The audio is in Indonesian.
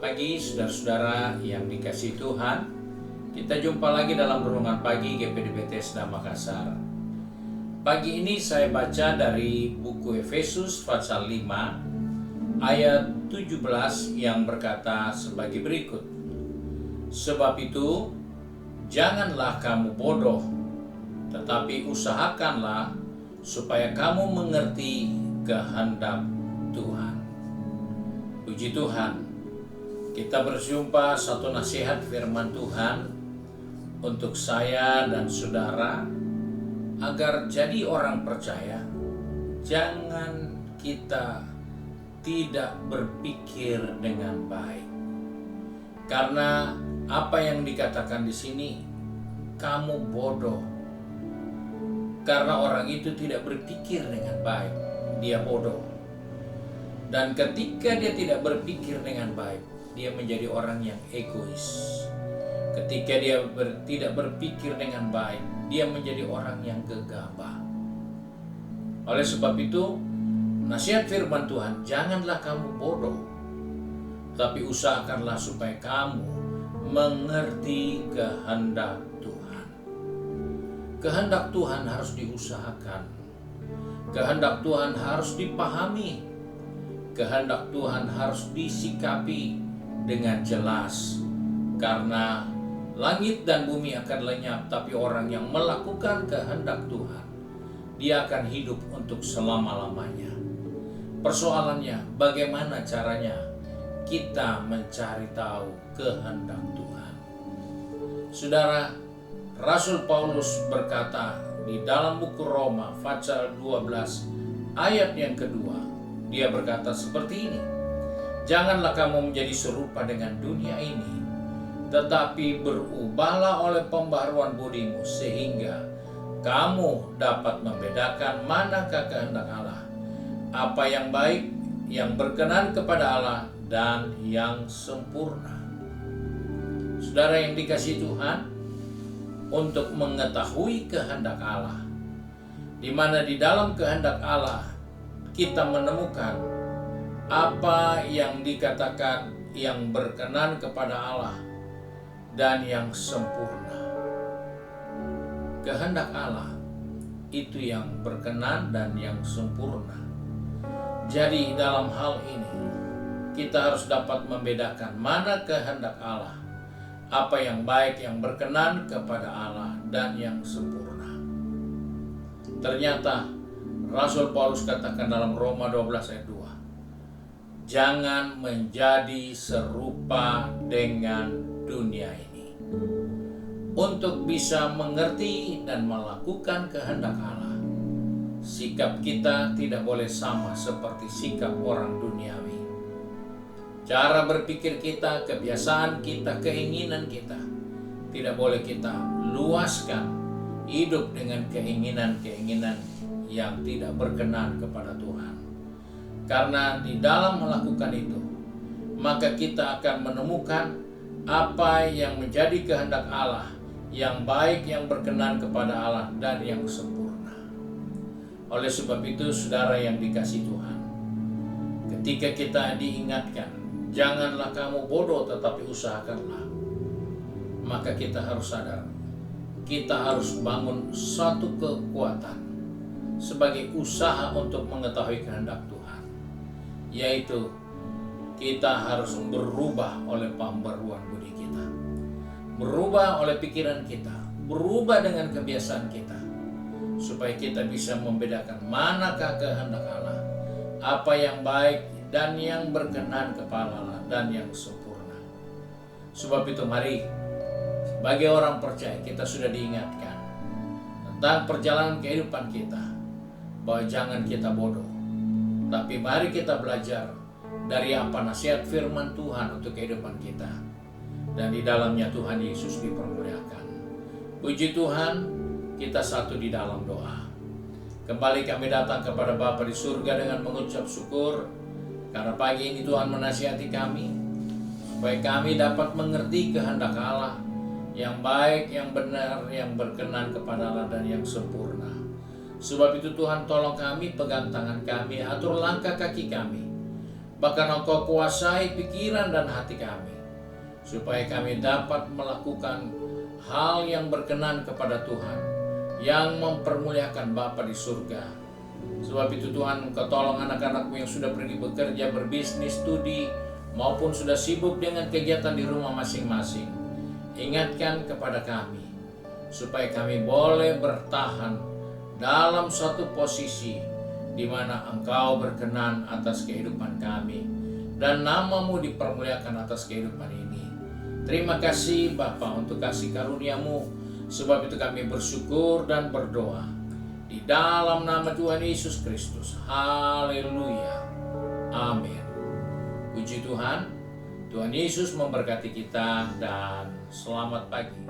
Selamat pagi saudara-saudara yang dikasihi Tuhan. Kita jumpa lagi dalam Renungan Pagi GPD Bethesda Makassar. Pagi ini saya baca dari buku Efesus pasal 5 ayat 17 yang berkata sebagai berikut. Sebab itu, janganlah kamu bodoh, tetapi usahakanlah supaya kamu mengerti kehendak Tuhan. Puji Tuhan. Kita berjumpa satu nasihat firman Tuhan untuk saya dan saudara agar jadi orang percaya. Jangan kita tidak berpikir dengan baik. Karena apa yang dikatakan di sini, kamu bodoh. Karena orang itu tidak berpikir dengan baik, dia bodoh. Dan ketika dia tidak berpikir dengan baik, dia menjadi orang yang egois. Ketika dia tidak berpikir dengan baik, dia menjadi orang yang gegabah. Oleh sebab itu, nasihat firman Tuhan, janganlah kamu bodoh, tapi usahakanlah supaya kamu mengerti kehendak Tuhan. Kehendak Tuhan harus diusahakan. Kehendak Tuhan harus dipahami. Kehendak Tuhan harus disikapi dengan jelas, karena langit dan bumi akan lenyap, tapi orang yang melakukan kehendak Tuhan, dia akan hidup untuk selama-lamanya. Persoalannya, bagaimana caranya kita mencari tahu kehendak Tuhan? Saudara, Rasul Paulus berkata di dalam buku Roma pasal 12 ayat yang kedua, dia berkata seperti ini. Janganlah kamu menjadi serupa dengan dunia ini, tetapi berubahlah oleh pembaharuan budimu, sehingga kamu dapat membedakan manakah kehendak Allah, apa yang baik, yang berkenan kepada Allah, dan yang sempurna. Saudara yang dikasihi Tuhan, untuk mengetahui kehendak Allah, di mana di dalam kehendak Allah kita menemukan apa yang dikatakan yang berkenan kepada Allah dan yang sempurna. Kehendak Allah itu yang berkenan dan yang sempurna. Jadi dalam hal ini kita harus dapat membedakan mana kehendak Allah, apa yang baik, yang berkenan kepada Allah dan yang sempurna. Ternyata Rasul Paulus katakan dalam Roma 12 ayat 2, jangan menjadi serupa dengan dunia ini. Untuk bisa mengerti dan melakukan kehendak Allah, sikap kita tidak boleh sama seperti sikap orang duniawi. Cara berpikir kita, kebiasaan kita, keinginan kita, tidak boleh kita luaskan hidup dengan keinginan-keinginan yang tidak berkenan kepada Tuhan. Karena di dalam melakukan itu, maka kita akan menemukan apa yang menjadi kehendak Allah, yang baik, yang berkenan kepada Allah, dan yang sempurna. Oleh sebab itu, saudara yang dikasihi Tuhan, ketika kita diingatkan, janganlah kamu bodoh tetapi usahakanlah, maka kita harus sadar, kita harus bangun satu kekuatan sebagai usaha untuk mengetahui kehendak Tuhan. Yaitu kita harus berubah oleh pembaharuan budi kita, berubah oleh pikiran kita, berubah dengan kebiasaan kita, supaya kita bisa membedakan manakah kehendak Allah, apa yang baik dan yang berkenan kepada Allah, dan yang sempurna. Sebab itu mari, sebagai orang percaya, kita sudah diingatkan tentang perjalanan kehidupan kita, bahwa jangan kita bodoh, tapi mari kita belajar dari apa nasihat firman Tuhan untuk kehidupan kita. Dan di dalamnya Tuhan Yesus dipermuliakan. Puji Tuhan, kita satu di dalam doa. Kembali kami datang kepada Bapa di surga dengan mengucap syukur, karena pagi ini Tuhan menasihati kami, supaya kami dapat mengerti kehendak Allah, yang baik, yang benar, yang berkenan kepada Allah, dan yang sempurna. Sebab itu Tuhan, tolong kami, pegang tangan kami, atur langkah kaki kami, Bahkan Engkau kuasai pikiran dan hati kami, supaya kami dapat melakukan hal yang berkenan kepada Tuhan, yang mempermuliakan Bapa di surga. Sebab itu Tuhan, Engkau tolong anak-anak-Mu yang sudah pergi bekerja, berbisnis, studi, maupun sudah sibuk dengan kegiatan di rumah masing-masing. Ingatkan kepada kami, supaya kami boleh bertahan dalam suatu posisi di mana Engkau berkenan atas kehidupan kami dan nama-Mu dipermuliakan atas kehidupan ini. Terima kasih Bapa untuk kasih karunia-Mu, sebab itu kami bersyukur dan berdoa di dalam nama Tuhan Yesus Kristus. Haleluya. Amin. Puji Tuhan. Tuhan Yesus memberkati kita dan selamat pagi.